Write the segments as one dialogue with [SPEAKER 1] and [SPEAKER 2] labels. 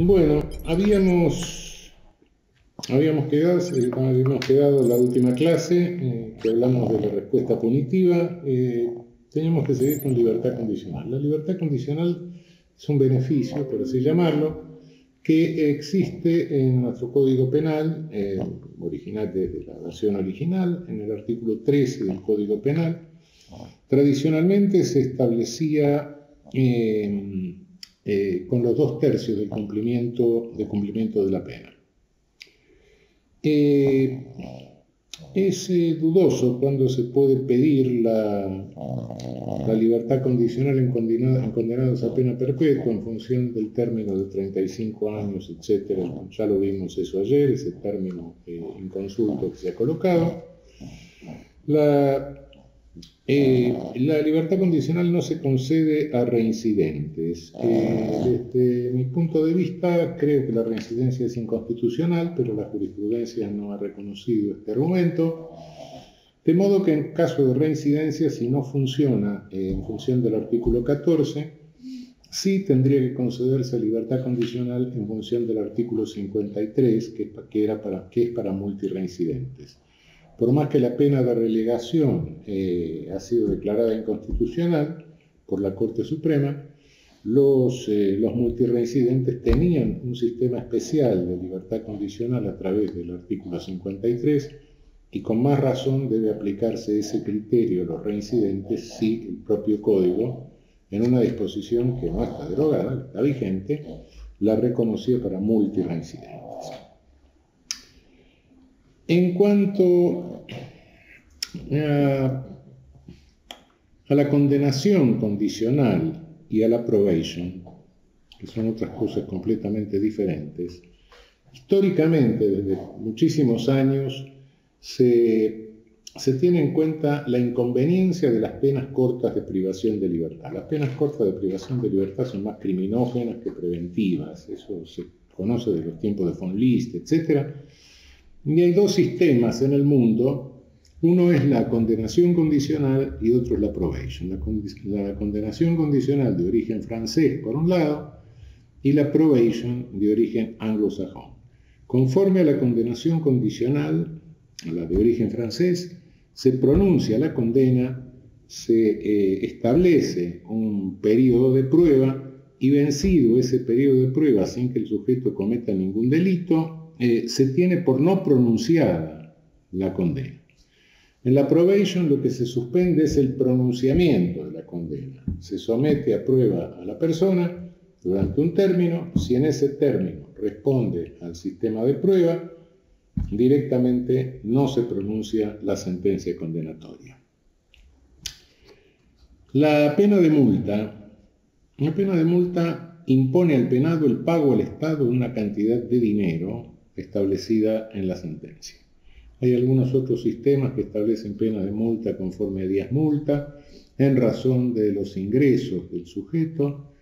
[SPEAKER 1] Bueno, habíamos quedado la última clase, que hablamos de la respuesta punitiva. Teníamos que seguir con libertad condicional. La libertad condicional es un beneficio, por así llamarlo, que existe en nuestro Código Penal, original desde la versión original, en el artículo 13 del Código Penal. Tradicionalmente se establecía con los 2/3 del cumplimiento de la pena. Es dudoso cuando se puede pedir la libertad condicional en condenados a pena perpetua en función del término de 35 años, etc. Ya lo vimos eso ayer, ese término inconsulto que se ha colocado. La libertad condicional no se concede a reincidentes. Desde mi punto de vista, creo que la reincidencia es inconstitucional, pero la jurisprudencia no ha reconocido este argumento. De modo que en caso de reincidencia, si no funciona en función del artículo 14, sí tendría que concederse libertad condicional en función del artículo 53, que es para multireincidentes. Por más que la pena de relegación ha sido declarada inconstitucional por la Corte Suprema, los multireincidentes tenían un sistema especial de libertad condicional a través del artículo 53 y con más razón debe aplicarse ese criterio a los reincidentes si el propio Código, en una disposición que no está derogada, está vigente, la reconocía para multireincidentes. En cuanto a la condenación condicional y a la probation, que son otras cosas completamente diferentes, históricamente, desde muchísimos años, se tiene en cuenta la inconveniencia de las penas cortas de privación de libertad. Las penas cortas de privación de libertad son más criminógenas que preventivas, eso se conoce de los tiempos de von List, etc. Y hay dos sistemas en el mundo, uno es la condenación condicional y otro es la probation. La condenación condicional de origen francés, por un lado, y la probation de origen anglosajón. Conforme a la condenación condicional, a la de origen francés, se pronuncia la condena, se establece un periodo de prueba y vencido ese periodo de prueba sin que el sujeto cometa ningún delito, se tiene por no pronunciada la condena. En la probation lo que se suspende es el pronunciamiento de la condena. Se somete a prueba a la persona durante un término. Si en ese término responde al sistema de prueba, directamente no se pronuncia la sentencia condenatoria. La pena de multa impone al penado el pago al Estado de una cantidad de dinero establecida en la sentencia. Hay algunos otros sistemas que establecen pena de multa conforme a días multa, en razón de los ingresos del sujeto,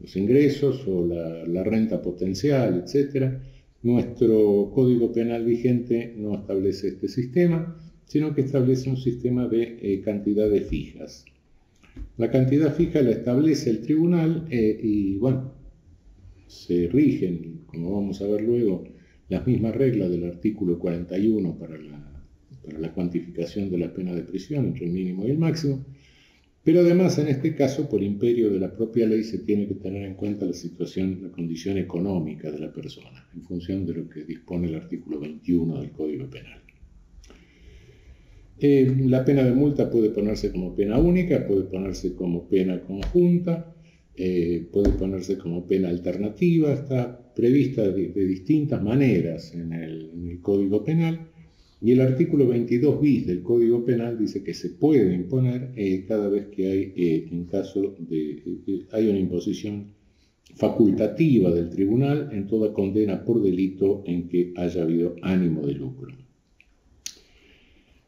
[SPEAKER 1] los ingresos o la renta potencial, etc. Nuestro Código Penal vigente no establece este sistema, sino que establece un sistema de cantidades fijas. La cantidad fija la establece el tribunal y, bueno, se rigen, como vamos a ver luego, las mismas reglas del artículo 41 para la cuantificación de la pena de prisión entre el mínimo y el máximo, pero además en este caso, por imperio de la propia ley, se tiene que tener en cuenta la condición económica de la persona, en función de lo que dispone el artículo 21 del Código Penal. La pena de multa puede ponerse como pena única, puede ponerse como pena conjunta, puede ponerse como pena alternativa, está prevista de distintas maneras en el Código Penal, y el artículo 22 bis del Código Penal dice que se puede imponer cada vez que hay una imposición facultativa del tribunal en toda condena por delito en que haya habido ánimo de lucro.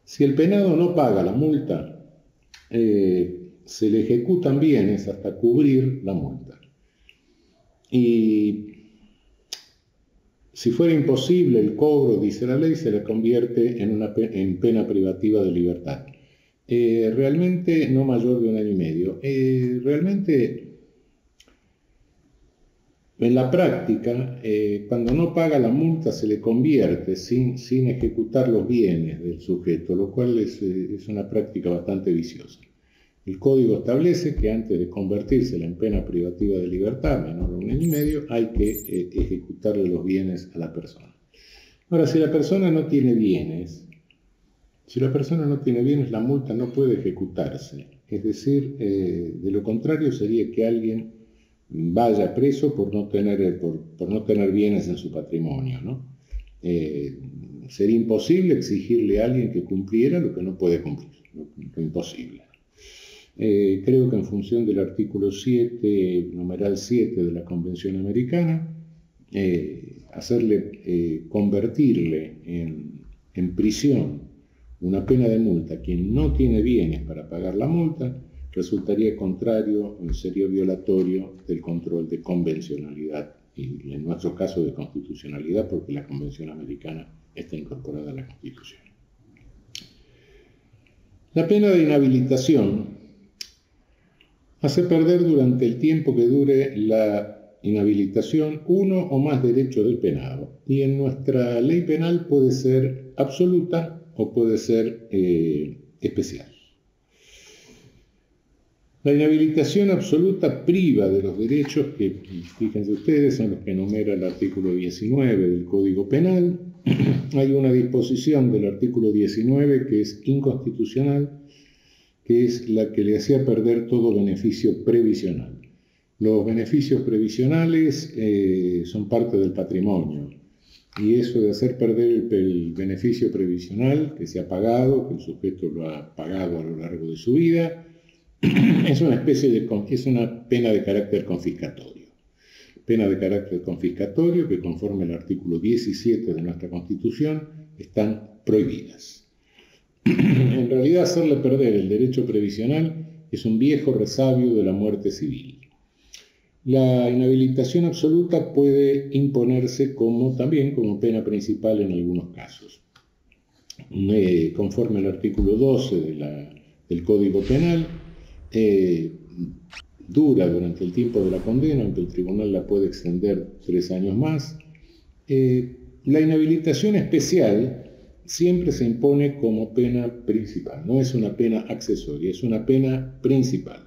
[SPEAKER 1] Si el penado no paga la multa, se le ejecutan bienes hasta cubrir la multa. Y si fuera imposible el cobro, dice la ley, se le convierte en pena privativa de libertad. Realmente no mayor de 1 año y medio. Realmente En la práctica, cuando no paga la multa se le convierte sin ejecutar los bienes del sujeto, lo cual es una práctica bastante viciosa. El código establece que antes de convertírsela en pena privativa de libertad, menor a 1 año y medio, hay que ejecutarle los bienes a la persona. Ahora, si la persona no tiene bienes, la multa no puede ejecutarse. Es decir, de lo contrario sería que alguien vaya preso por no tener bienes en su patrimonio, ¿no? Sería imposible exigirle a alguien que cumpliera lo que no puede cumplir, lo imposible. Creo que en función del artículo 7, numeral 7 de la Convención Americana, convertirle en prisión una pena de multa a quien no tiene bienes para pagar la multa resultaría contrario, sería violatorio del control de convencionalidad y en nuestro caso de constitucionalidad, porque la Convención Americana está incorporada a la Constitución. La pena de inhabilitación hace perder durante el tiempo que dure la inhabilitación uno o más derechos del penado, y en nuestra ley penal puede ser absoluta o puede ser especial. La inhabilitación absoluta priva de los derechos que, fíjense ustedes, son los que enumera el artículo 19 del Código Penal. Hay una disposición del artículo 19 que es inconstitucional, que es la que le hacía perder todo beneficio previsional. Los beneficios previsionales son parte del patrimonio, y eso de hacer perder el beneficio previsional que se ha pagado, que el sujeto lo ha pagado a lo largo de su vida, es una pena de carácter confiscatorio. Pena de carácter confiscatorio que, conforme al artículo 17 de nuestra Constitución, están prohibidas. En realidad, hacerle perder el derecho previsional es un viejo resabio de la muerte civil. La inhabilitación absoluta puede imponerse también como pena principal en algunos casos. Conforme al artículo 12 del Código Penal, dura durante el tiempo de la condena, aunque el tribunal la puede extender 3 años más. La inhabilitación especial siempre se impone como pena principal, no es una pena accesoria, es una pena principal.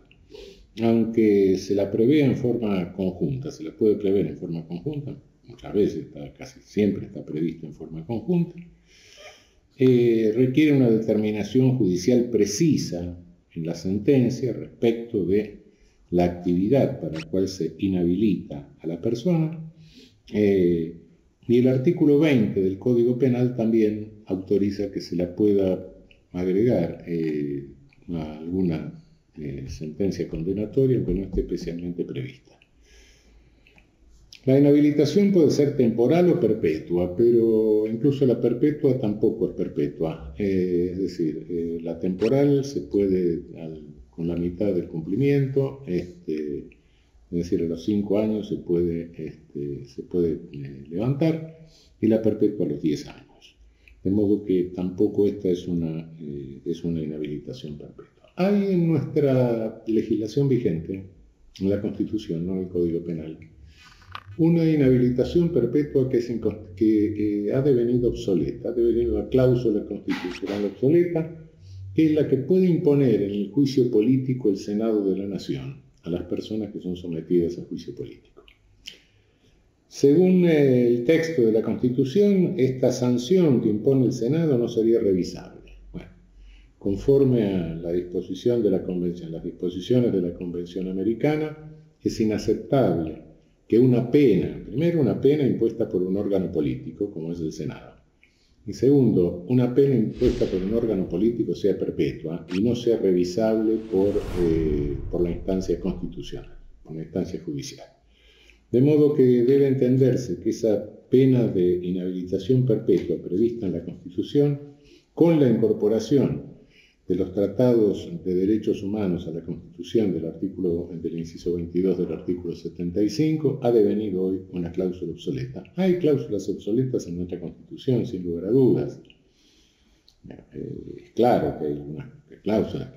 [SPEAKER 1] Aunque se la prevé en forma conjunta, se la puede prever en forma conjunta, muchas veces, casi siempre está previsto en forma conjunta, requiere una determinación judicial precisa en la sentencia respecto de la actividad para la cual se inhabilita a la persona, y el artículo 20 del Código Penal también autoriza que se la pueda agregar a alguna sentencia condenatoria, aunque no esté especialmente prevista. La inhabilitación puede ser temporal o perpetua, pero incluso la perpetua tampoco es perpetua. Es decir, la temporal se puede, con la mitad del cumplimiento, es decir, a los 5 años se puede levantar, y la perpetua a los 10 años. De modo que tampoco esta es una inhabilitación perpetua. Hay en nuestra legislación vigente, en la Constitución, no en el Código Penal, una inhabilitación perpetua que ha devenido obsoleta, ha devenido una cláusula constitucional obsoleta, que es la que puede imponer en el juicio político el Senado de la Nación a las personas que son sometidas a juicio político. Según el texto de la Constitución, esta sanción que impone el Senado no sería revisable. Conforme a la disposición de la Convención, las disposiciones de la Convención Americana, es inaceptable que primero una pena impuesta por un órgano político, como es el Senado, y segundo, una pena impuesta por un órgano político sea perpetua y no sea revisable por la instancia constitucional, por la instancia judicial. De modo que debe entenderse que esa pena de inhabilitación perpetua prevista en la Constitución, con la incorporación de los tratados de derechos humanos a la Constitución del inciso 22 del artículo 75, ha devenido hoy una cláusula obsoleta. Hay cláusulas obsoletas en nuestra Constitución, sin lugar a dudas. Es claro que hay unas cláusulas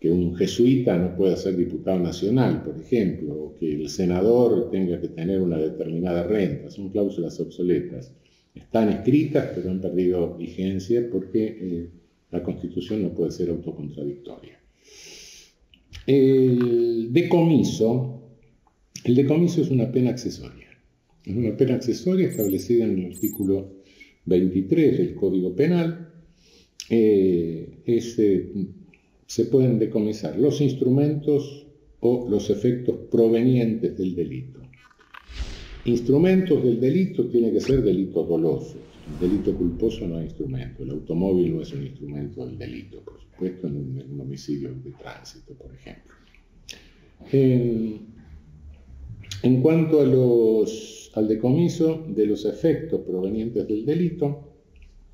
[SPEAKER 1] que un jesuita no pueda ser diputado nacional, por ejemplo, o que el senador tenga que tener una determinada renta. Son cláusulas obsoletas. Están escritas, pero han perdido vigencia porque la Constitución no puede ser autocontradictoria. El decomiso es una pena accesoria. Es una pena accesoria establecida en el artículo 23 del Código Penal. Se pueden decomisar los instrumentos o los efectos provenientes del delito. Instrumentos del delito tiene que ser delitos dolosos. El delito culposo no es instrumento. El automóvil no es un instrumento del delito, por supuesto, en un homicidio de tránsito, por ejemplo. En cuanto al decomiso de los efectos provenientes del delito,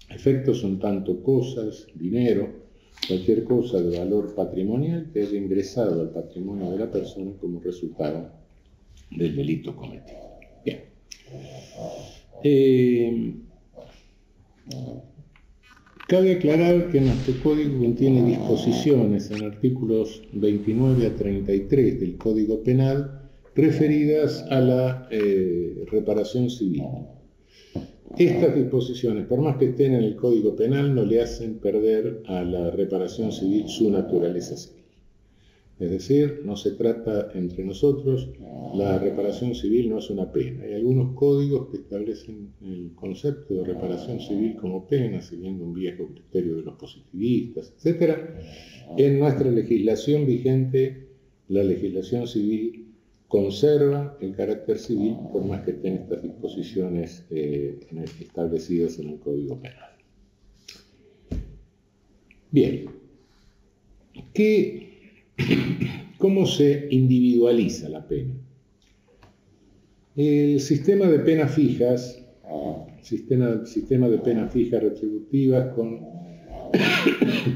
[SPEAKER 1] efectos son tanto cosas, dinero, cualquier cosa de valor patrimonial que haya ingresado al patrimonio de la persona como resultado del delito cometido. Bien. Cabe aclarar que nuestro código contiene disposiciones en artículos 29 a 33 del Código Penal referidas a la reparación civil. Estas disposiciones, por más que estén en el Código Penal, no le hacen perder a la reparación civil su naturaleza civil. Es decir, no se trata entre nosotros, la reparación civil no es una pena. Hay algunos códigos que establecen el concepto de reparación civil como pena, siguiendo un viejo criterio de los positivistas, etc. En nuestra legislación vigente, la legislación civil conserva el carácter civil por más que estén estas disposiciones establecidas en el Código Penal. Bien, ¿cómo se individualiza la pena? El sistema de penas fijas, sistema de penas fijas retributivas con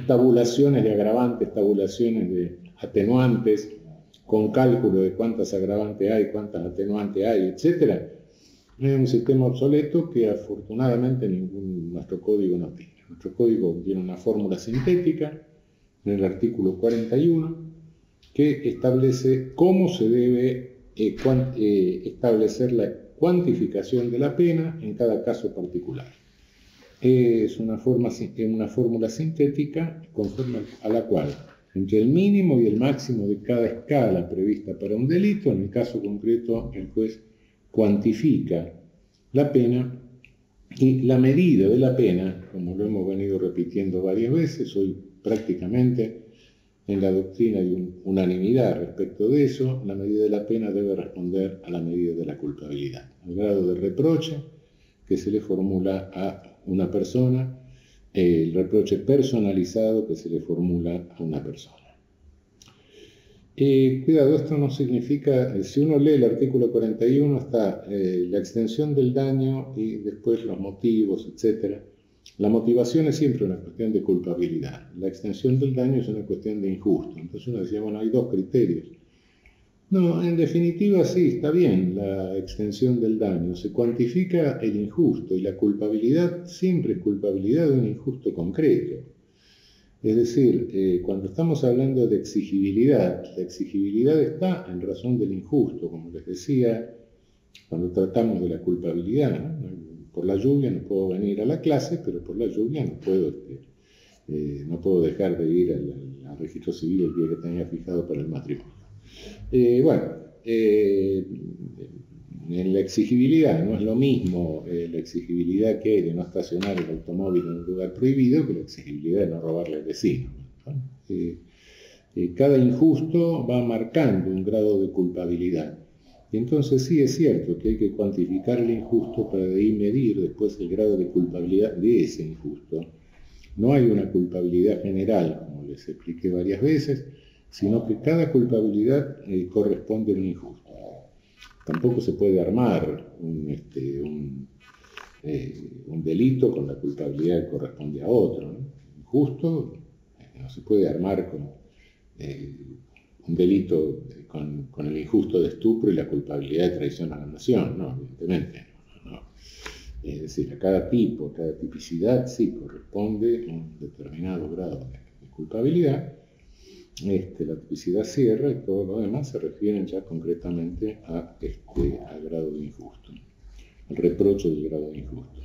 [SPEAKER 1] tabulaciones de agravantes, tabulaciones de atenuantes, con cálculo de cuántas agravantes hay, cuántas atenuantes hay, etc. Es un sistema obsoleto que afortunadamente nuestro código no tiene. Nuestro código tiene una fórmula sintética en el artículo 41 que establece cómo se debe establecer la cuantificación de la pena en cada caso particular. Es una fórmula sintética conforme a la cual entre el mínimo y el máximo de cada escala prevista para un delito, en el caso concreto el juez cuantifica la pena y la medida de la pena, como lo hemos venido repitiendo varias veces, hoy prácticamente en la doctrina hay unanimidad respecto de eso, la medida de la pena debe responder a la medida de la culpabilidad, al grado de reproche que se le formula a una persona, el reproche personalizado que se le formula a una persona. Cuidado, esto no significa, si uno lee el artículo 41 está la extensión del daño y después los motivos, etc. La motivación es siempre una cuestión de culpabilidad, la extensión del daño es una cuestión de injusto. Entonces uno decía, bueno, hay dos criterios. No, en definitiva sí, está bien la extensión del daño, se cuantifica el injusto y la culpabilidad siempre es culpabilidad de un injusto concreto. Es decir, cuando estamos hablando de exigibilidad, la exigibilidad está en razón del injusto, como les decía, cuando tratamos de la culpabilidad, ¿no? Por la lluvia no puedo venir a la clase, pero por la lluvia no puedo dejar de ir al registro civil el día que tenía fijado para el matrimonio. En la exigibilidad no es lo mismo la exigibilidad que hay de no estacionar el automóvil en un lugar prohibido que la exigibilidad de no robarle al vecino. Cada injusto va marcando un grado de culpabilidad. Y entonces sí es cierto que hay que cuantificar el injusto para de ahí medir después el grado de culpabilidad de ese injusto. No hay una culpabilidad general, como les expliqué varias veces, sino que cada culpabilidad corresponde a un injusto. Tampoco se puede armar un delito con la culpabilidad que corresponde a otro, ¿no? Injusto, no se puede armar con un delito con el injusto de estupro y la culpabilidad de traición a la nación, no, evidentemente. No. Es decir, a cada tipo, a cada tipicidad sí corresponde un determinado grado de culpabilidad. la tipicidad cierra, y todo lo demás se refieren ya concretamente al grado de injusto, al reproche del grado de injusto.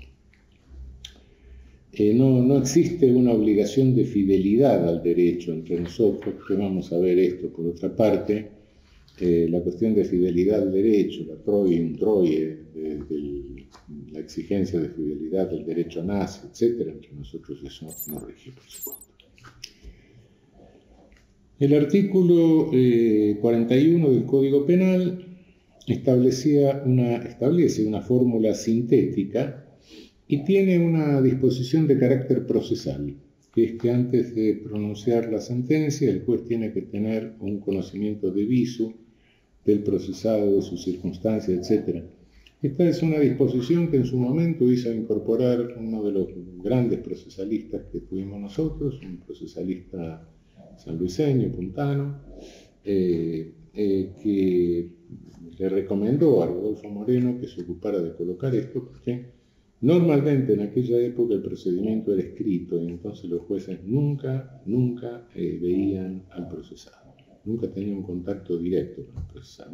[SPEAKER 1] No existe una obligación de fidelidad al derecho entre nosotros, que vamos a ver esto. Por otra parte, la cuestión de fidelidad al derecho, la troie, la exigencia de fidelidad al derecho nazi, etc., entre nosotros eso no rige, por supuesto. El artículo 41 del Código Penal establece una fórmula sintética y tiene una disposición de carácter procesal, que es que antes de pronunciar la sentencia el juez tiene que tener un conocimiento de visu del procesado, de sus circunstancias, etc. Esta es una disposición que en su momento hizo incorporar uno de los grandes procesalistas que tuvimos nosotros, un procesalista sanluiseño, puntano, que le recomendó a Rodolfo Moreno que se ocupara de colocar esto, porque normalmente en aquella época el procedimiento era escrito y entonces los jueces nunca veían al procesado, nunca tenían un contacto directo con el procesado.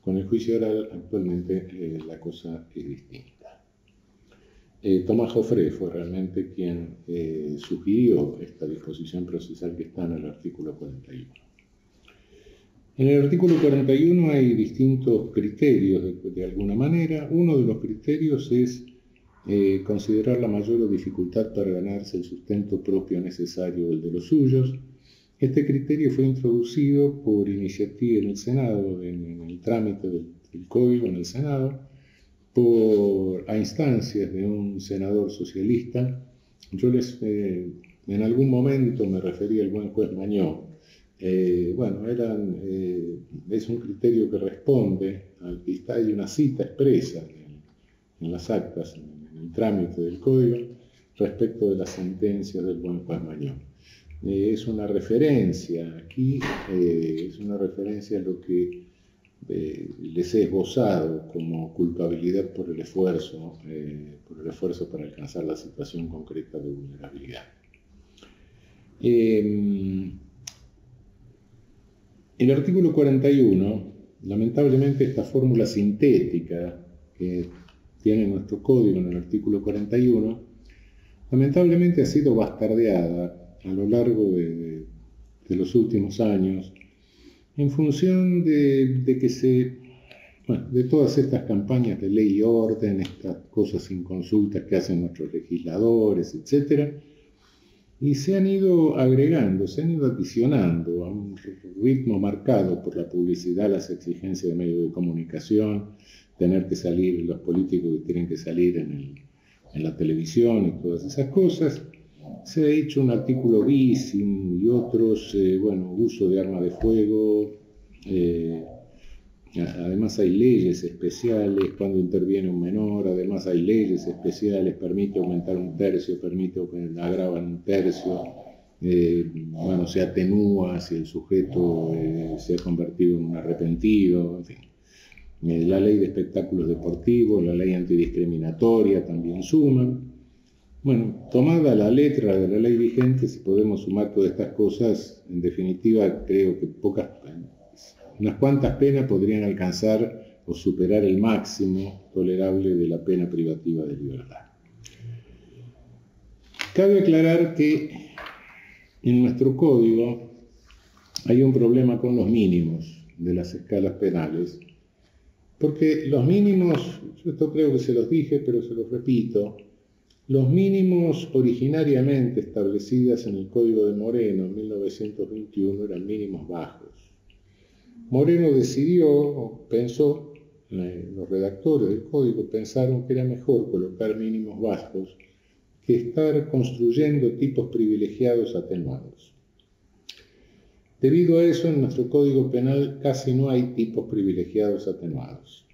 [SPEAKER 1] Con el juicio oral actualmente la cosa es distinta. Tomás Joffre fue realmente quien sugirió esta disposición procesal que está en el artículo 41. En el artículo 41 hay distintos criterios de alguna manera. Uno de los criterios es considerar la mayor dificultad para ganarse el sustento propio necesario, el de los suyos. Este criterio fue introducido por iniciativa en el Senado, en el trámite del Código en el Senado, a instancias de un senador socialista. Yo en algún momento me referí al buen juez Mañó. Es un criterio que responde hay una cita expresa en las actas, en el trámite del Código, respecto de las sentencias del buen juez Mañó. Es una referencia aquí, es una referencia a lo que les he esbozado como culpabilidad por el esfuerzo para alcanzar la situación concreta de vulnerabilidad. El artículo 41, lamentablemente esta fórmula sintética que tiene nuestro código en el artículo 41, lamentablemente ha sido bastardeada a lo largo de los últimos años en función de todas estas campañas de ley y orden, estas cosas sin consultas que hacen nuestros legisladores, etc. Y se han ido agregando, se han ido adicionando a un ritmo marcado por la publicidad, las exigencias de medios de comunicación, tener que salir, los políticos que tienen que salir en la televisión y todas esas cosas. Se ha hecho un artículo bis y otros, uso de arma de fuego. Además hay leyes especiales cuando interviene un menor, además hay leyes especiales, permite aumentar un tercio, agravan un tercio, se atenúa si el sujeto se ha convertido en un arrepentido, en fin. La ley de espectáculos deportivos, la ley antidiscriminatoria también suman. Bueno, tomada la letra de la ley vigente, si podemos sumar todas estas cosas, en definitiva creo que unas cuantas penas podrían alcanzar o superar el máximo tolerable de la pena privativa de libertad. Cabe aclarar que en nuestro código hay un problema con los mínimos de las escalas penales, porque los mínimos, yo esto creo que se los dije, pero se los repito, los mínimos originariamente establecidos en el Código de Moreno en 1921 eran mínimos bajos. Moreno pensó, los redactores del código pensaron que era mejor colocar mínimos bajos que estar construyendo tipos privilegiados atenuados. Debido a eso, en nuestro Código Penal casi no hay tipos privilegiados atenuados.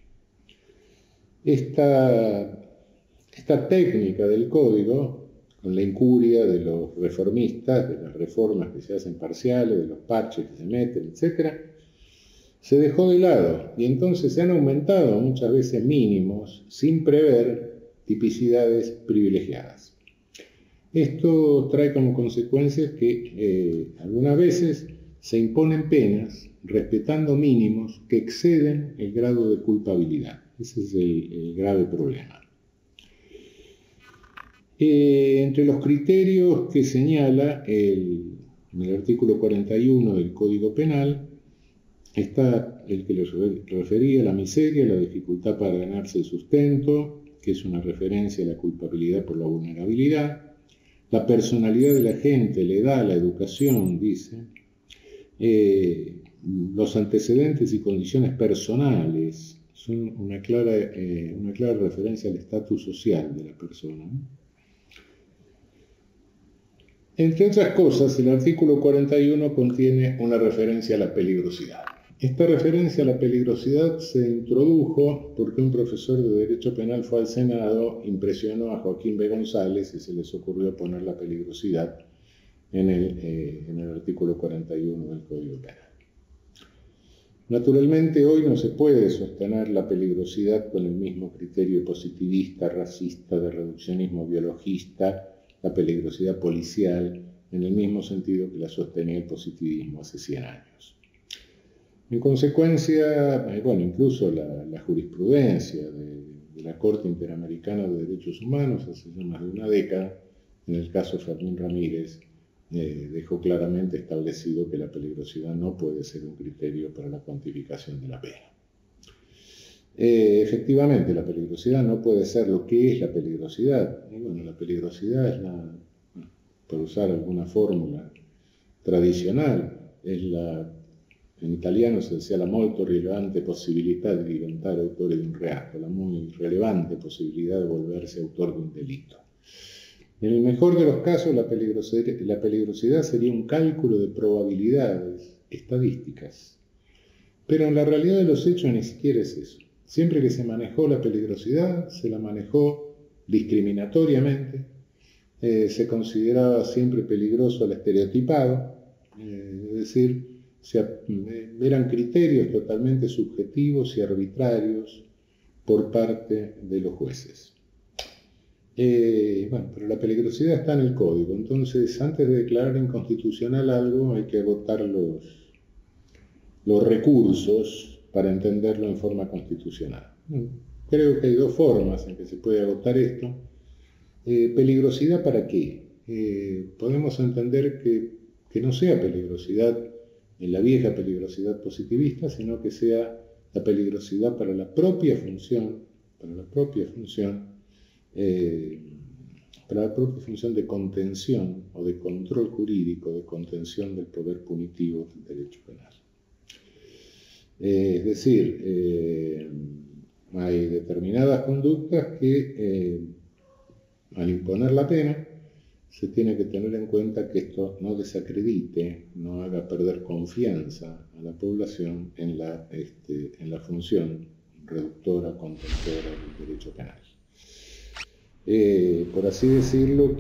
[SPEAKER 1] Esta técnica del código, con la incuria de los reformistas, de las reformas que se hacen parciales, de los parches que se meten, etc., se dejó de lado y entonces se han aumentado muchas veces mínimos sin prever tipicidades privilegiadas. Esto trae como consecuencia que algunas veces se imponen penas respetando mínimos que exceden el grado de culpabilidad. Ese es el grave problema. Entre los criterios que señala en el artículo 41 del Código Penal está el que le refería la miseria, la dificultad para ganarse el sustento, que es una referencia a la culpabilidad por la vulnerabilidad, la personalidad de la gente, la edad, la educación, dice, los antecedentes y condiciones personales son una clara referencia al estatus social de la persona, ¿no? Entre otras cosas, el artículo 41 contiene una referencia a la peligrosidad. Esta referencia a la peligrosidad se introdujo porque un profesor de Derecho Penal fue al Senado, impresionó a Joaquín B. González y se les ocurrió poner la peligrosidad en el artículo 41 del Código Penal. Naturalmente, hoy no se puede sostener la peligrosidad con el mismo criterio positivista, racista, de reduccionismo biologista, la peligrosidad policial, en el mismo sentido que la sostenía el positivismo hace 100 años. En consecuencia, incluso la jurisprudencia de la Corte Interamericana de Derechos Humanos hace ya más de una década, en el caso Fermín Ramírez, dejó claramente establecido que la peligrosidad no puede ser un criterio para la cuantificación de la pena. Efectivamente, la peligrosidad no puede ser lo que es la peligrosidad. Y bueno, la peligrosidad es por usar alguna fórmula tradicional, en italiano se decía la molto rilevante possibilità di diventare autore di un reato, la muy relevante posibilidad de volverse autor de un delito. En el mejor de los casos, la peligrosidad sería un cálculo de probabilidades estadísticas. Pero en la realidad de los hechos ni siquiera es eso. Siempre que se manejó la peligrosidad, se la manejó discriminatoriamente, se consideraba siempre peligroso al estereotipado, es decir, eran criterios totalmente subjetivos y arbitrarios por parte de los jueces. Pero la peligrosidad está en el código, entonces antes de declarar inconstitucional algo hay que agotar los recursos para entenderlo en forma constitucional. Creo que hay dos formas en que se puede agotar esto. ¿Peligrosidad para qué? Podemos entender que no sea peligrosidad en la vieja peligrosidad positivista, sino que sea la peligrosidad para la propia función de contención o de control jurídico, de contención del poder punitivo del derecho penal. Es decir, hay determinadas conductas que al imponer la pena se tiene que tener en cuenta que esto no desacredite, no haga perder confianza a la población en la función reductora, contentora del derecho penal. Por así decirlo,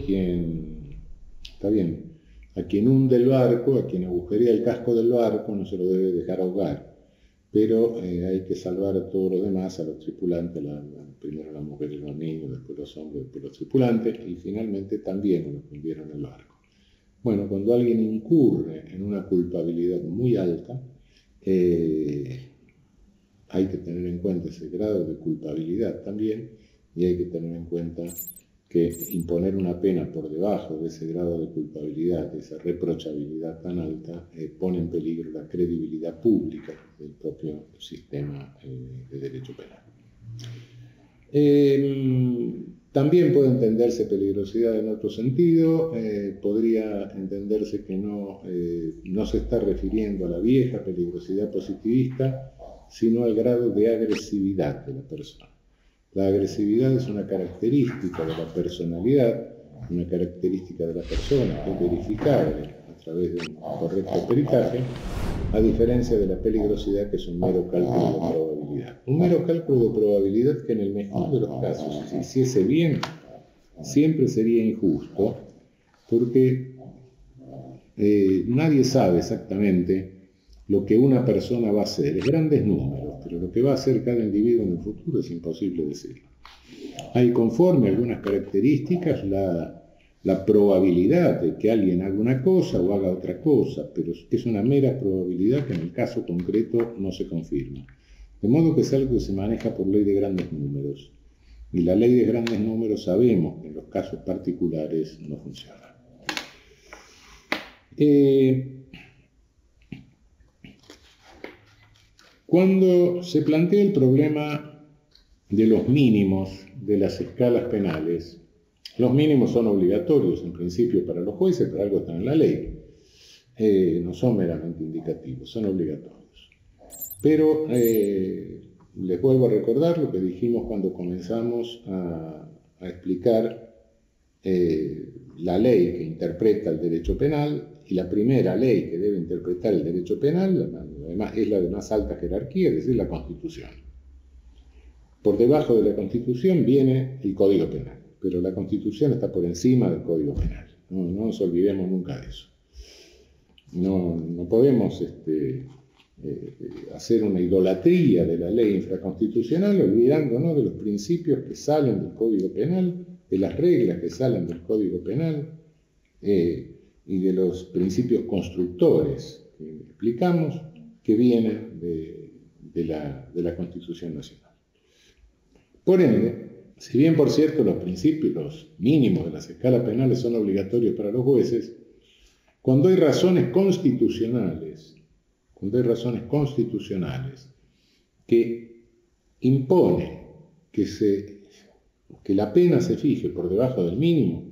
[SPEAKER 1] a quien hunde el barco, a quien agujerea el casco del barco, no se lo debe dejar ahogar, pero hay que salvar a todos los demás, a los tripulantes, primero a la mujer y los niños, después los hombres, después los tripulantes, y finalmente también a los que hundieron el barco. Bueno, cuando alguien incurre en una culpabilidad muy alta, hay que tener en cuenta ese grado de culpabilidad también, y hay que tener en cuenta que imponer una pena por debajo de ese grado de culpabilidad, de esa reprochabilidad tan alta, pone en peligro la credibilidad pública del propio sistema de derecho penal. También puede entenderse peligrosidad en otro sentido, podría entenderse que no se está refiriendo a la vieja peligrosidad positivista, sino al grado de agresividad de la persona. La agresividad es una característica de la personalidad, una característica de la persona que es verificable a través de un correcto peritaje, a diferencia de la peligrosidad que es un mero cálculo de probabilidad. Un mero cálculo de probabilidad que en el mejor de los casos, si se hiciese bien, siempre sería injusto, porque nadie sabe exactamente lo que una persona va a hacer. Es grandes números, pero lo que va a hacer cada individuo en el futuro es imposible decirlo. Hay conforme algunas características la probabilidad de que alguien haga una cosa o haga otra cosa, pero es una mera probabilidad que en el caso concreto no se confirma. De modo que es algo que se maneja por ley de grandes números. Y la ley de grandes números sabemos que en los casos particulares no funciona. Cuando se plantea el problema de los mínimos de las escalas penales, los mínimos son obligatorios en principio para los jueces, pero algo está en la ley. No son meramente indicativos, son obligatorios. Pero les vuelvo a recordar lo que dijimos cuando comenzamos a explicar la ley que interpreta el derecho penal, y la primera ley que debe interpretar el derecho penal es la de más alta jerarquía, es decir, la Constitución. Por debajo de la Constitución viene el Código Penal, pero la Constitución está por encima del Código Penal. No nos olvidemos nunca de eso. No podemos hacer una idolatría de la ley infraconstitucional olvidándonos de los principios que salen del Código Penal, de las reglas que salen del Código Penal y de los principios constructores que explicamos que vienen de la Constitución Nacional. Por ende, si bien por cierto los principios mínimos de las escalas penales son obligatorios para los jueces, cuando hay razones constitucionales que imponen que la pena se fije por debajo del mínimo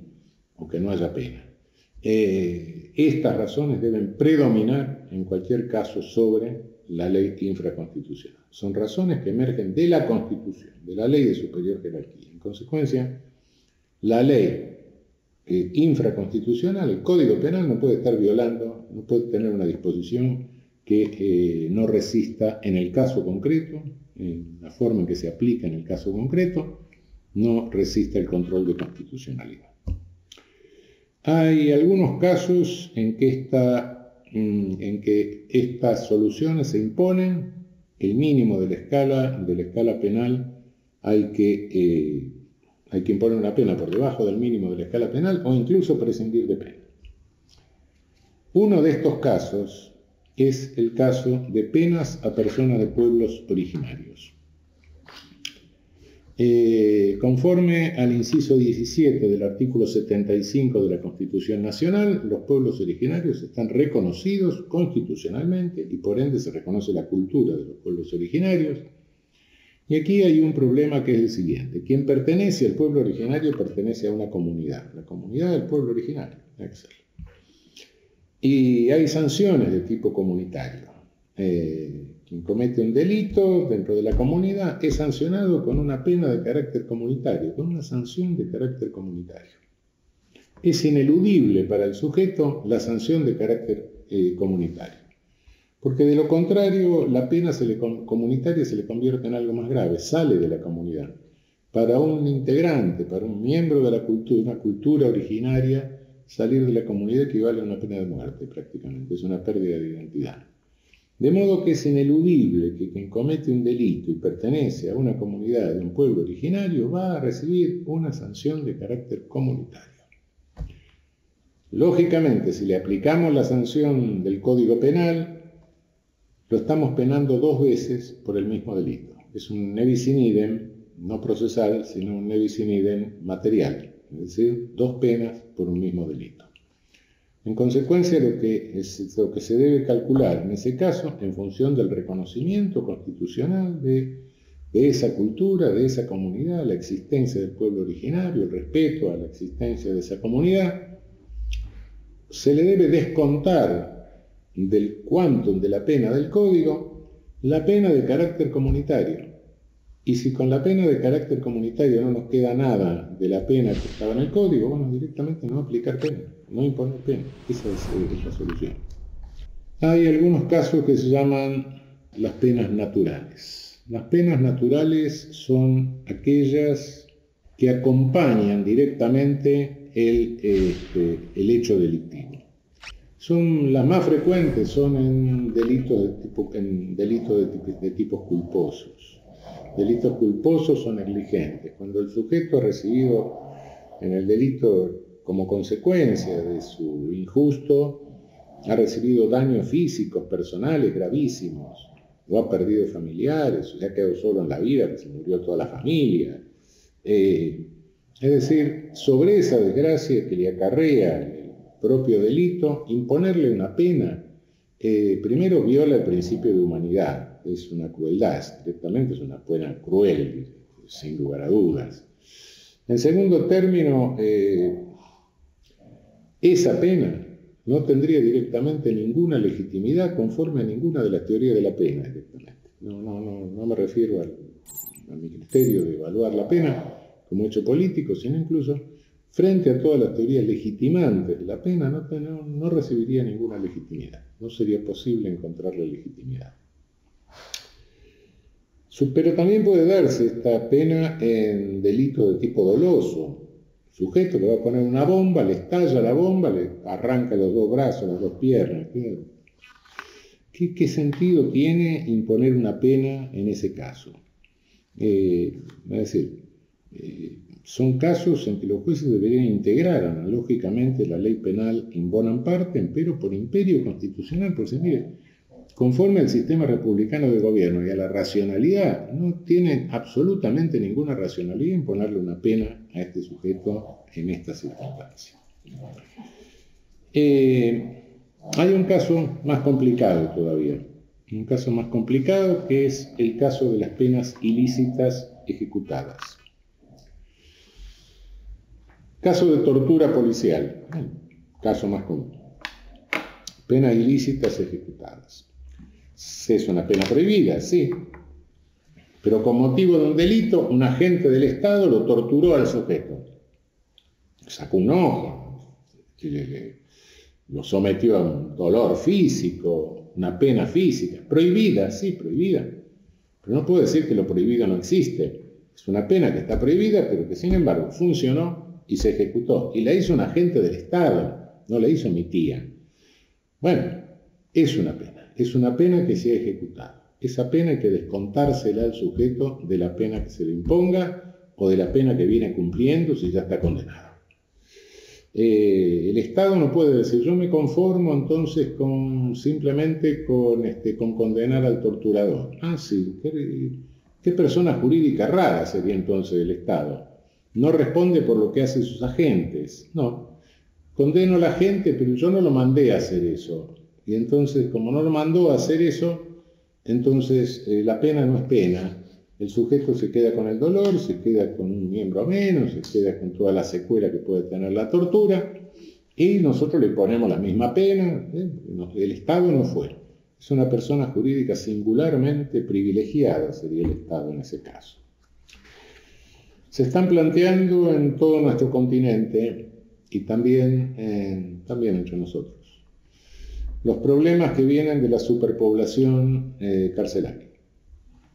[SPEAKER 1] o que no haya pena, estas razones deben predominar en cualquier caso sobre la ley infraconstitucional. Son razones que emergen de la Constitución, de la ley de superior jerarquía. En consecuencia, la ley infraconstitucional, el Código Penal, no puede estar violando, no puede tener una disposición que no resista en el caso concreto, en la forma en que se aplica en el caso concreto, no resista el control de constitucionalidad. Hay algunos casos en que estas soluciones se imponen, el mínimo de la escala penal hay que imponer una pena por debajo del mínimo de la escala penal o incluso prescindir de pena. Uno de estos casos es el caso de penas a personas de pueblos originarios. Conforme al inciso 17 del artículo 75 de la Constitución Nacional, los pueblos originarios están reconocidos constitucionalmente y por ende se reconoce la cultura de los pueblos originarios. Y aquí hay un problema que es el siguiente: quien pertenece al pueblo originario pertenece a una comunidad, la comunidad del pueblo originario, Excel. Y hay sanciones de tipo comunitario. Quien comete un delito dentro de la comunidad es sancionado con una pena de carácter comunitario, con una sanción de carácter comunitario. Es ineludible para el sujeto la sanción de carácter comunitario, porque de lo contrario la pena comunitaria se le convierte en algo más grave, sale de la comunidad. Para un integrante, para un miembro de la cultura, una cultura originaria, salir de la comunidad equivale a una pena de muerte prácticamente, es una pérdida de identidad. De modo que es ineludible que quien comete un delito y pertenece a una comunidad de un pueblo originario va a recibir una sanción de carácter comunitario. Lógicamente, si le aplicamos la sanción del Código Penal, lo estamos penando dos veces por el mismo delito. Es un ne bis in idem, no procesal, sino un ne bis in idem material, es decir, dos penas por un mismo delito. En consecuencia, lo que se debe calcular en ese caso, en función del reconocimiento constitucional de esa cultura, de esa comunidad, la existencia del pueblo originario, el respeto a la existencia de esa comunidad, se le debe descontar del quantum de la pena del código la pena de carácter comunitario. Y si con la pena de carácter comunitario no nos queda nada de la pena que estaba en el código, bueno, directamente no aplicar pena, no imponer pena. Esa es la solución. Hay algunos casos que se llaman las penas naturales. Las penas naturales son aquellas que acompañan directamente el hecho delictivo. Son las más frecuentes, son en delitos de tipos culposos. Delitos culposos o negligentes. Cuando el sujeto ha recibido en el delito como consecuencia de su injusto, ha recibido daños físicos, personales gravísimos, o ha perdido familiares, o se ha quedado solo en la vida, que se murió toda la familia. Es decir, sobre esa desgracia que le acarrea el propio delito, imponerle una pena, primero viola el principio de humanidad, es una crueldad, directamente es una pena cruel, sin lugar a dudas. En segundo término, esa pena no tendría directamente ninguna legitimidad conforme a ninguna de las teorías de la pena directamente. No me refiero a mi criterio de evaluar la pena como hecho político, sino incluso frente a todas las teorías legitimantes de la pena, no recibiría ninguna legitimidad. No sería posible encontrarle legitimidad. Pero también puede darse esta pena en delito de tipo doloso. El sujeto le va a poner una bomba, le estalla la bomba, le arranca los dos brazos, las dos piernas. ¿Qué sentido tiene imponer una pena en ese caso? Es decir, son casos en que los jueces deberían integrar analógicamente la ley penal in bonam partem, pero por imperio constitucional, porque mire, conforme al sistema republicano de gobierno y a la racionalidad, no tiene absolutamente ninguna racionalidad imponerle una pena a este sujeto en estas circunstancias. Hay un caso más complicado todavía, un caso más complicado que es el caso de las penas ilícitas ejecutadas. Caso de tortura policial, caso más común. Penas ilícitas ejecutadas. Es una pena prohibida, sí, pero con motivo de un delito, un agente del Estado lo torturó al sujeto. Sacó un ojo, lo sometió a un dolor físico, una pena física. Prohibida, sí, prohibida. Pero no puedo decir que lo prohibido no existe. Es una pena que está prohibida, pero que sin embargo funcionó y se ejecutó. Y la hizo un agente del Estado, no la hizo mi tía. Bueno, es una pena. Es una pena que se ha ejecutado. Esa pena hay que descontársela al sujeto de la pena que se le imponga o de la pena que viene cumpliendo si ya está condenado. El Estado no puede decir, yo me conformo entonces simplemente con condenar al torturador. Ah, sí, qué persona jurídica rara sería entonces el Estado. No responde por lo que hacen sus agentes. No, condeno a la gente, pero yo no lo mandé a hacer eso. Y entonces, como no lo mandó a hacer eso, entonces la pena no es pena. El sujeto se queda con el dolor, se queda con un miembro menos, se queda con toda la secuela que puede tener la tortura, y nosotros le ponemos la misma pena. El Estado no fue. Es una persona jurídica singularmente privilegiada, sería el Estado en ese caso. Se están planteando en todo nuestro continente y también entre nosotros los problemas que vienen de la superpoblación carcelaria.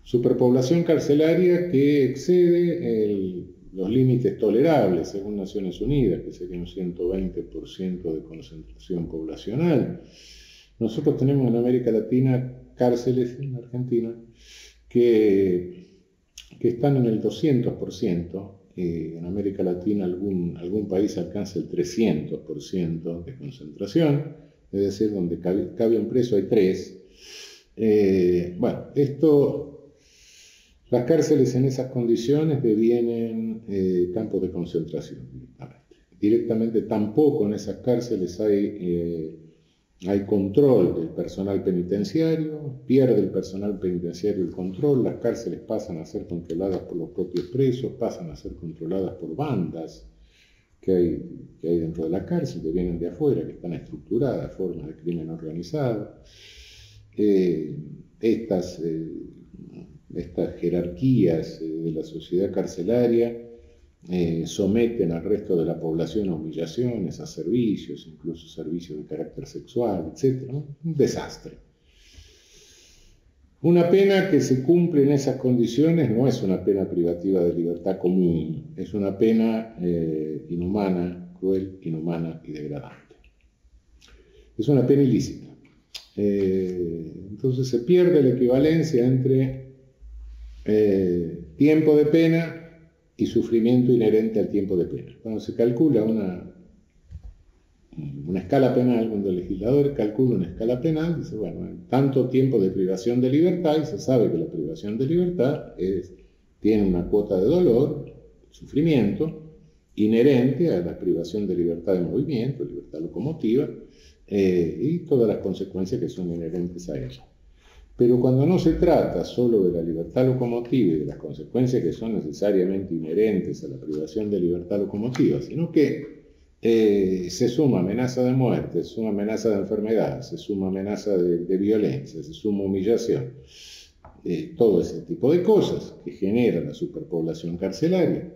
[SPEAKER 1] Superpoblación carcelaria que excede los límites tolerables, según Naciones Unidas, que sería un 120% de concentración poblacional. Nosotros tenemos en América Latina cárceles, en Argentina, que están en el 200%. En América Latina algún país alcanza el 300% de concentración. Es decir, donde cabe un preso hay 3. Las cárceles en esas condiciones devienen campos de concentración directamente. Tampoco en esas cárceles hay control del personal penitenciario, pierde el personal penitenciario el control, las cárceles pasan a ser controladas por los propios presos, pasan a ser controladas por bandas que hay dentro de la cárcel, que vienen de afuera, que están estructuradas, formas de crimen organizado. Estas jerarquías de la sociedad carcelaria someten al resto de la población a humillaciones, a servicios, incluso servicios de carácter sexual, etc. Un desastre. Una pena que se cumple en esas condiciones no es una pena privativa de libertad común, es una pena inhumana, cruel, inhumana y degradante. Es una pena ilícita. Entonces se pierde la equivalencia entre tiempo de pena y sufrimiento inherente al tiempo de pena. Cuando se calcula una escala penal, cuando el legislador calcula una escala penal, dice, bueno, tanto tiempo de privación de libertad, y se sabe que la privación de libertad tiene una cuota de dolor, sufrimiento, inherente a la privación de libertad de movimiento, libertad locomotiva, y todas las consecuencias que son inherentes a ella. Pero cuando no se trata solo de la libertad locomotiva y de las consecuencias que son necesariamente inherentes a la privación de libertad locomotiva, sino que se suma amenaza de muerte, se suma amenaza de enfermedad, se suma amenaza de violencia, se suma humillación, todo ese tipo de cosas que genera la superpoblación carcelaria.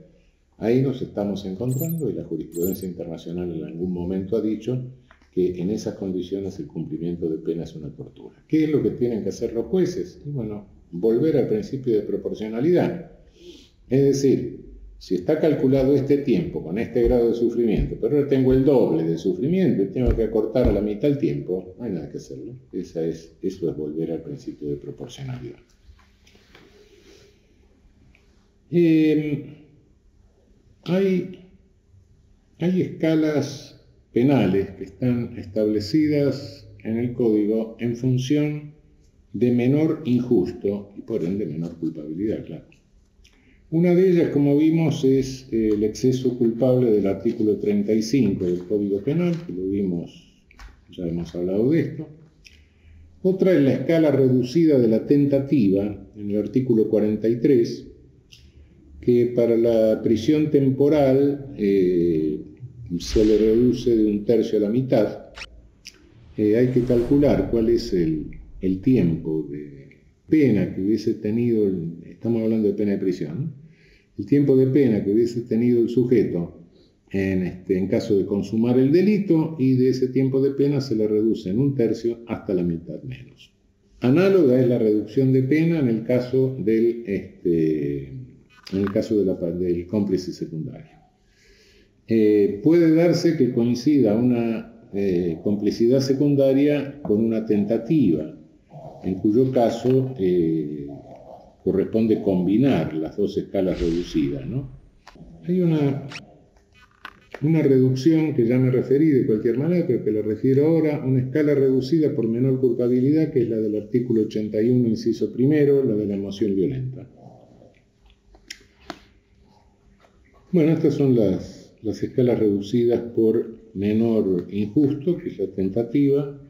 [SPEAKER 1] Ahí nos estamos encontrando y la jurisprudencia internacional en algún momento ha dicho que en esas condiciones el cumplimiento de pena es una tortura. ¿Qué es lo que tienen que hacer los jueces? Y bueno, volver al principio de proporcionalidad. Es decir, si está calculado este tiempo con este grado de sufrimiento, pero ahora tengo el doble de sufrimiento y tengo que acortar a la mitad el tiempo, no hay nada que hacerlo. Eso es volver al principio de proporcionalidad. Hay escalas penales que están establecidas en el Código en función de menor injusto y por ende menor culpabilidad, claro. Una de ellas, como vimos, es el exceso culpable del artículo 35 del Código Penal, que lo vimos, ya hemos hablado de esto. Otra es la escala reducida de la tentativa, en el artículo 43, que para la prisión temporal se le reduce de 1/3 a la mitad. Hay que calcular cuál es el tiempo de pena que hubiese tenido, estamos hablando de pena de prisión, ¿no? El tiempo de pena que hubiese tenido el sujeto en caso de consumar el delito, y de ese tiempo de pena se le reduce en 1/3 hasta la mitad menos. Análoga es la reducción de pena en el caso del cómplice secundario. Puede darse que coincida una complicidad secundaria con una tentativa, en cuyo caso corresponde combinar las dos escalas reducidas, ¿no? Hay una reducción que ya me referí de cualquier manera, pero que le refiero ahora, una escala reducida por menor culpabilidad, que es la del artículo 81, inciso primero, la de la emoción violenta. Bueno, estas son las escalas reducidas por menor injusto, que es la tentativa,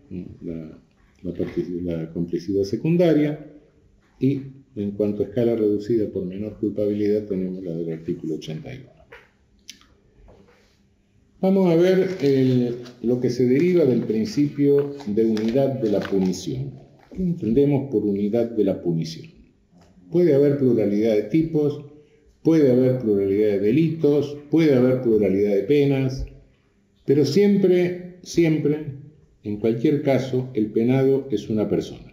[SPEAKER 1] la complicidad secundaria, y en cuanto a escala reducida por menor culpabilidad tenemos la del artículo 81. Vamos a ver lo que se deriva del principio de unidad de la punición. ¿Qué entendemos por unidad de la punición? Puede haber pluralidad de tipos, puede haber pluralidad de delitos, puede haber pluralidad de penas, pero siempre, en cualquier caso, el penado es una persona.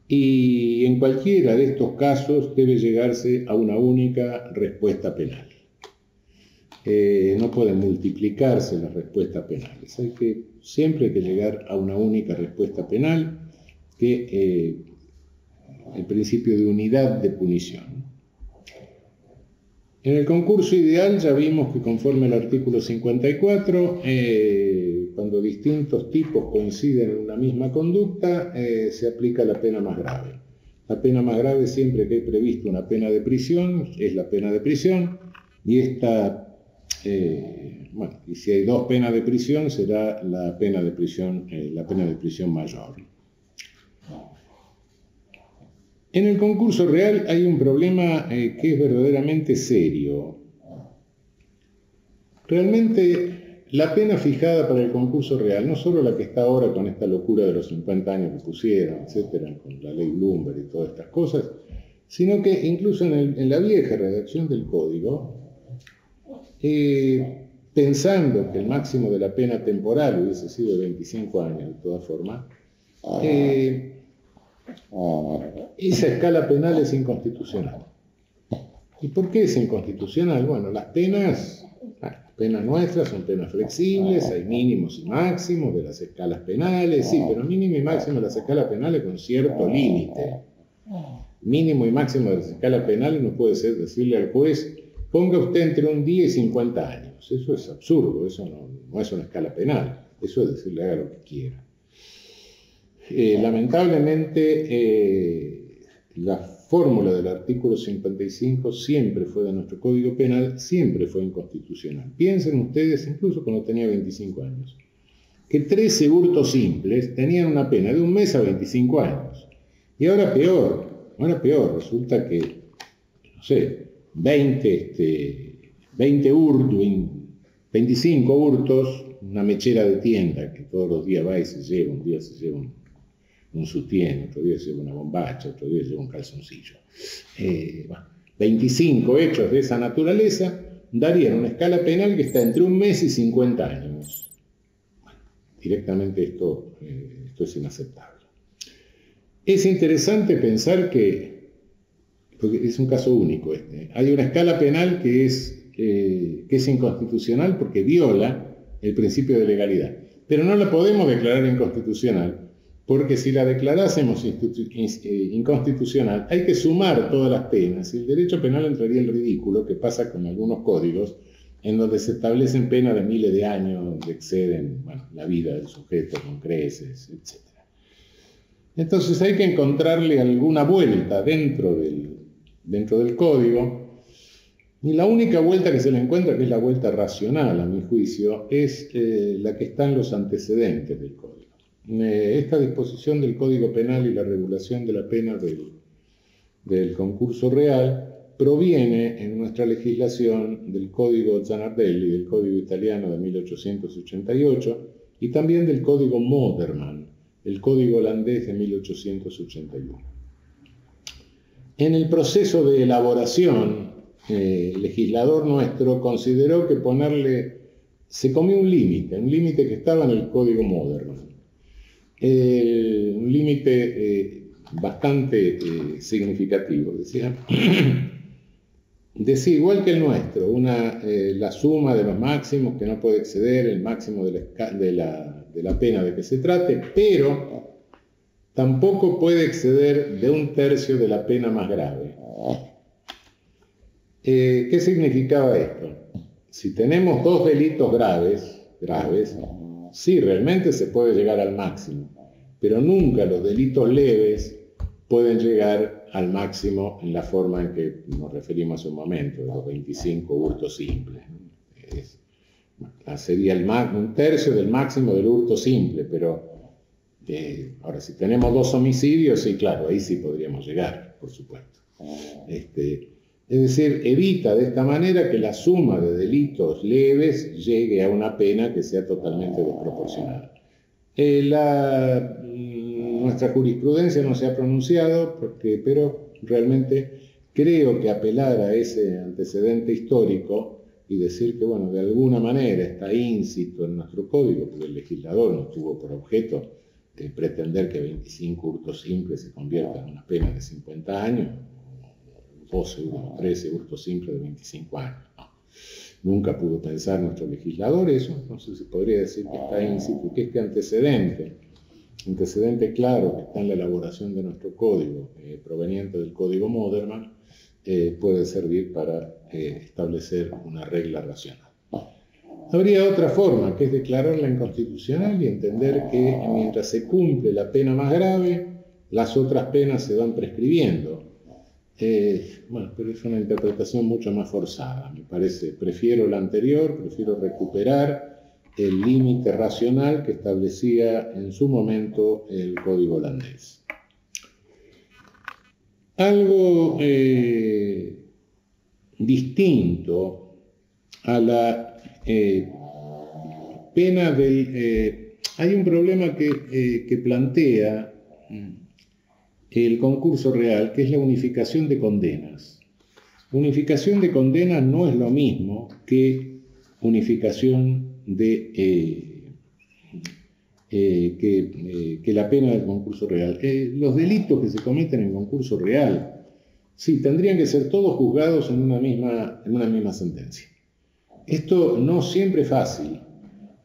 [SPEAKER 1] Y en cualquiera de estos casos debe llegarse a una única respuesta penal. No pueden multiplicarse las respuestas penales. Siempre hay que llegar a una única respuesta penal, que el principio de unidad de punición. En el concurso ideal ya vimos que conforme al artículo 54, cuando distintos tipos coinciden en una misma conducta, se aplica la pena más grave. La pena más grave, siempre que hay previsto una pena de prisión, es la pena de prisión, y y si hay dos penas de prisión, será la pena de prisión mayor. En el concurso real hay un problema que es verdaderamente serio. Realmente la pena fijada para el concurso real, no solo la que está ahora con esta locura de los 50 años que pusieron, etcétera, con la ley Bloomberg y todas estas cosas, sino que incluso en la vieja redacción del código, pensando que el máximo de la pena temporal hubiese sido de 25 años de todas formas, esa escala penal es inconstitucional. ¿Y por qué es inconstitucional? Bueno, las penas nuestras son penas flexibles, hay mínimos y máximos de las escalas penales, sí, pero mínimo y máximo de las escalas penales con cierto límite. Mínimo y máximo de las escalas penales no puede ser decirle al juez, ponga usted entre un día y 50 años. Eso es absurdo, eso no es una escala penal, eso es decirle haga lo que quiera. Lamentablemente, la fórmula del artículo 55 siempre fue de nuestro Código Penal, siempre fue inconstitucional. Piensen ustedes, incluso cuando tenía 25 años, que 13 hurtos simples tenían una pena de 1 mes a 25 años. Y ahora peor, resulta que, no sé, 20 hurtos, 25 hurtos, una mechera de tienda que todos los días va y se lleva, un día se lleva un sutién, otro día se lleva una bombacha, otro día se lleva un calzoncillo. 25 hechos de esa naturaleza darían una escala penal que está entre 1 mes y 50 años. Bueno, directamente esto es inaceptable. Es interesante pensar que, porque es un caso único hay una escala penal que es inconstitucional porque viola el principio de legalidad, pero no la podemos declarar inconstitucional porque si la declarásemos inconstitucional hay que sumar todas las penas y el derecho penal entraría en ridículo, que pasa con algunos códigos en donde se establecen penas de miles de años que exceden la vida del sujeto con creces, etc. Entonces hay que encontrarle alguna vuelta dentro del código. Y la única vuelta que se le encuentra, que es la vuelta racional, a mi juicio, es la que está en los antecedentes del código. Esta disposición del Código Penal y la regulación de la pena del concurso real proviene en nuestra legislación del Código Zanardelli, del Código Italiano de 1888, y también del Código Moderman, el Código Holandés de 1881. En el proceso de elaboración, el legislador nuestro consideró que se comió un límite que estaba en el Código Moderman. Un límite bastante significativo. Decía igual que el nuestro, la suma de los máximos que no puede exceder el máximo de la pena de que se trate, pero tampoco puede exceder de 1/3 de la pena más grave. ¿Qué significaba esto? Si tenemos 2 delitos graves, sí, realmente se puede llegar al máximo, pero nunca los delitos leves pueden llegar al máximo en la forma en que nos referimos hace un momento, de los 25 hurtos simples. Sería 1/3 del máximo del hurto simple, pero ahora si tenemos 2 homicidios, sí, claro, ahí sí podríamos llegar, por supuesto. Es decir, evita de esta manera que la suma de delitos leves llegue a una pena que sea totalmente desproporcionada. Nuestra jurisprudencia no se ha pronunciado, pero realmente creo que apelar a ese antecedente histórico y decir que, de alguna manera está íncito en nuestro código, porque el legislador no tuvo por objeto pretender que 25 hurtos simples se conviertan en una pena de 50 años, 12 o 13 hurtos simples de 25 años. No. Nunca pudo pensar nuestro legislador eso, entonces se podría decir que está íncito, que este antecedente claro que está en la elaboración de nuestro código, proveniente del Código Moderman, puede servir para establecer una regla racional. Habría otra forma, que es declararla inconstitucional y entender que mientras se cumple la pena más grave, las otras penas se van prescribiendo. Pero es una interpretación mucho más forzada, me parece. Prefiero la anterior, prefiero recuperar el límite racional que establecía en su momento el Código Holandés. Algo distinto a la pena del... hay un problema que plantea el concurso real, que es la unificación de condenas. Unificación de condenas no es lo mismo que unificación que la pena del concurso real. Los delitos que se cometen en concurso real, sí, tendrían que ser todos juzgados en una misma sentencia. Esto no siempre es fácil,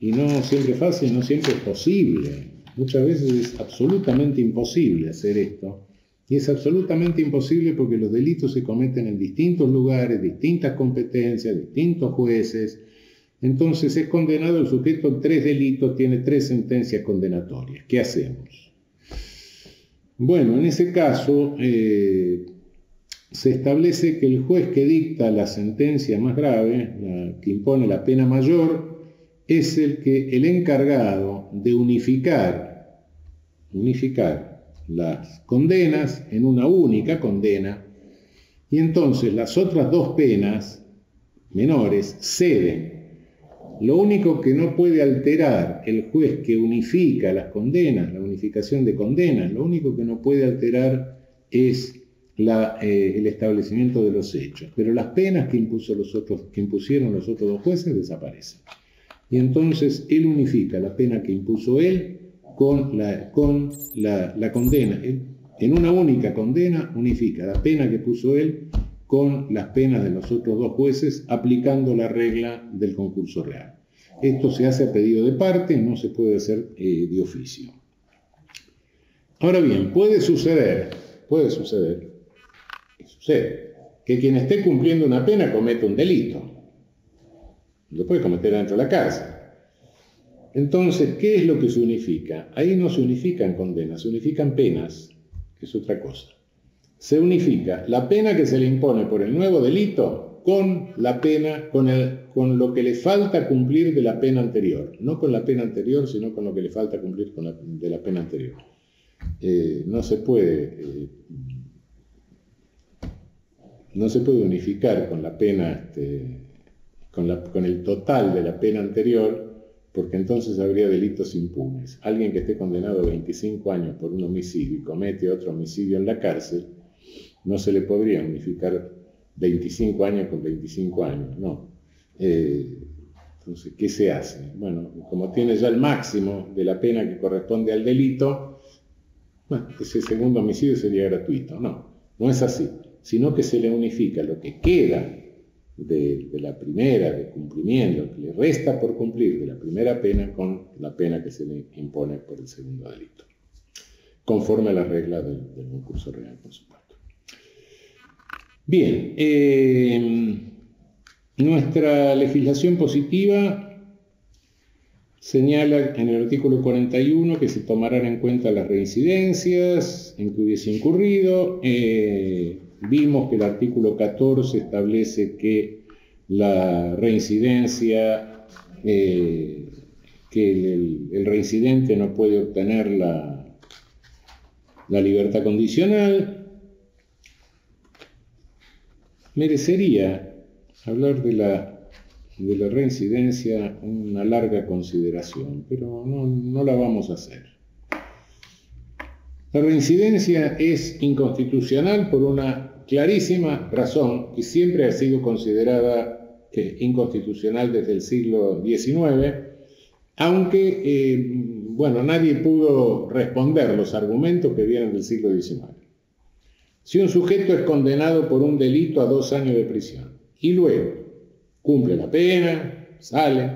[SPEAKER 1] no siempre es posible. Muchas veces es absolutamente imposible hacer esto, Y es absolutamente imposible porque los delitos se cometen en distintos lugares, distintas competencias, distintos jueces. Entonces es condenado el sujeto en 3 delitos, tiene 3 sentencias condenatorias. ¿Qué hacemos? Bueno, en ese caso se establece que el juez que dicta la sentencia más grave, la que impone la pena mayor, es el encargado de unificar las condenas en una única condena, y entonces las otras 2 penas menores ceden. Lo único que no puede alterar el juez que unifica las condenas, la unificación de condenas, lo único que no puede alterar es el establecimiento de los hechos. Pero las penas que impusieron los otros 2 jueces desaparecen. Y entonces él unifica la pena que impuso él con la condena. En una única condena unifica la pena que puso él con las penas de los otros 2 jueces, aplicando la regla del concurso real. Esto se hace a pedido de parte, no se puede hacer de oficio. Ahora bien, puede suceder, que quien esté cumpliendo una pena cometa un delito. Lo puede cometer dentro de la cárcel. Entonces, ¿qué es lo que se unifica? Ahí no se unifican condenas, se unifican penas, que es otra cosa. Se unifica la pena que se le impone por el nuevo delito con la pena, con lo que le falta cumplir de la pena anterior. No con la pena anterior, sino con lo que le falta cumplir de la pena anterior. No se puede unificar con la pena, con el total de la pena anterior, porque entonces habría delitos impunes. Alguien que esté condenado a 25 años por un homicidio y comete otro homicidio en la cárcel, no se le podría unificar 25 años con 25 años, no. Entonces, ¿qué se hace? Bueno, como tiene ya el máximo de la pena que corresponde al delito, bueno, ese segundo homicidio sería gratuito. No es así, sino que se le unifica lo que queda de la primera, de cumplimiento, lo que le resta por cumplir de la primera pena con la pena que se le impone por el segundo delito, conforme a las reglas del concurso real, por supuesto. Bien, nuestra legislación positiva señala en el artículo 41 que se tomarán en cuenta las reincidencias en que hubiese incurrido. Vimos que el artículo 14 establece que la reincidencia, que el reincidente no puede obtener la libertad condicional. Merecería hablar de la reincidencia una larga consideración, pero no la vamos a hacer. La reincidencia es inconstitucional por una clarísima razón que siempre ha sido considerada inconstitucional desde el siglo XIX, aunque nadie pudo responder los argumentos que vienen del siglo XIX. Si un sujeto es condenado por un delito a 2 años de prisión y luego cumple la pena, sale,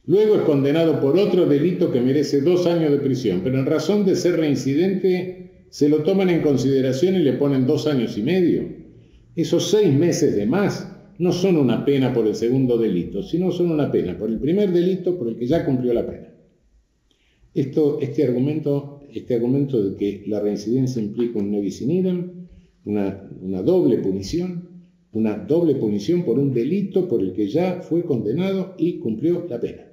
[SPEAKER 1] luego es condenado por otro delito que merece 2 años de prisión, pero en razón de ser reincidente se lo toman en consideración y le ponen 2 años y medio. Esos 6 meses de más no son una pena por el segundo delito, sino son una pena por el primer delito por el que ya cumplió la pena. Este argumento de que la reincidencia implica un nebis in idem, una doble punición por un delito por el que ya fue condenado y cumplió la pena.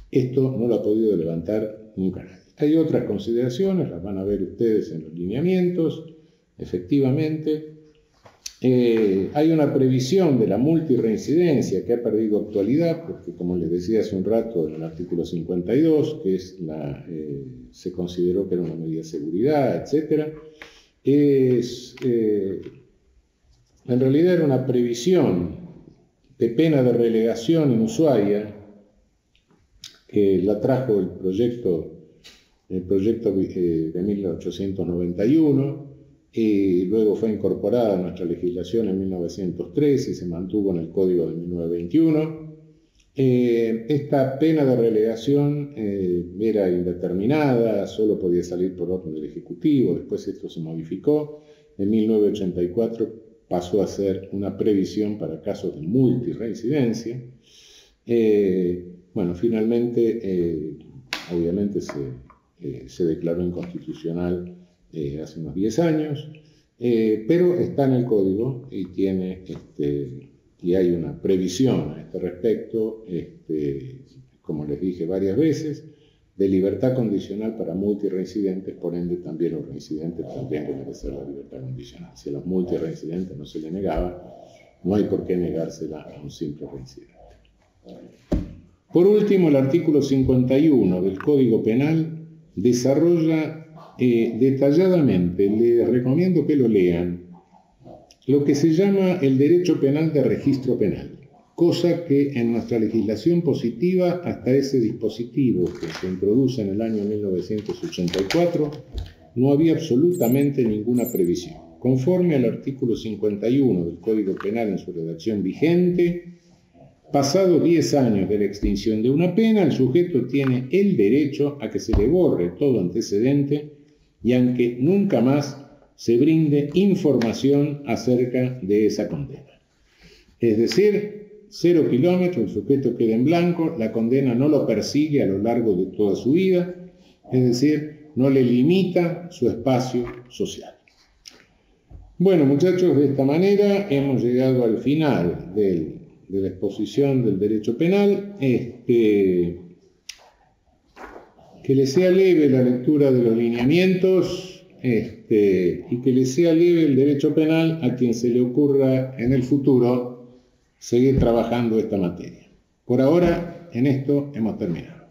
[SPEAKER 1] Esto no lo ha podido levantar nunca nadie. Hay otras consideraciones, las van a ver ustedes en los lineamientos, efectivamente. Hay una previsión de la multirreincidencia que ha perdido actualidad, porque como les decía hace un rato en el artículo 52, que es se consideró que era una medida de seguridad, etc. En realidad era una previsión de pena de relegación inusuaria que la trajo el proyecto de 1891 y luego fue incorporada a nuestra legislación en 1903 y se mantuvo en el Código de 1921. Esta pena de relegación era indeterminada, solo podía salir por orden del Ejecutivo, después esto se modificó. En 1984 pasó a ser una previsión para casos de multireincidencia. Bueno, finalmente, obviamente se declaró inconstitucional hace unos 10 años, pero está en el código y tiene y hay una previsión a este respecto, como les dije varias veces, de libertad condicional para multireincidentes, por ende también los reincidentes tendrían que merecer la libertad condicional. Si a los multireincidentes no se le negaba, no hay por qué negársela a un simple reincidente. Por último, el artículo 51 del Código Penal desarrolla detalladamente, les recomiendo que lo lean, lo que se llama el derecho penal de registro penal, cosa que en nuestra legislación positiva, hasta ese dispositivo que se introduce en el año 1984, no había absolutamente ninguna previsión. Conforme al artículo 51 del Código Penal en su redacción vigente, pasado 10 años de la extinción de una pena, el sujeto tiene el derecho a que se le borre todo antecedente y a que nunca más se brinde información acerca de esa condena. Es decir, 0 kilómetros, el sujeto queda en blanco, la condena no lo persigue a lo largo de toda su vida, es decir, no le limita su espacio social. Bueno, muchachos, de esta manera hemos llegado al final de la exposición del derecho penal. Que les sea leve la lectura de los lineamientos y que les sea leve el derecho penal a quien se le ocurra en el futuro seguir trabajando esta materia. Por ahora, en esto hemos terminado.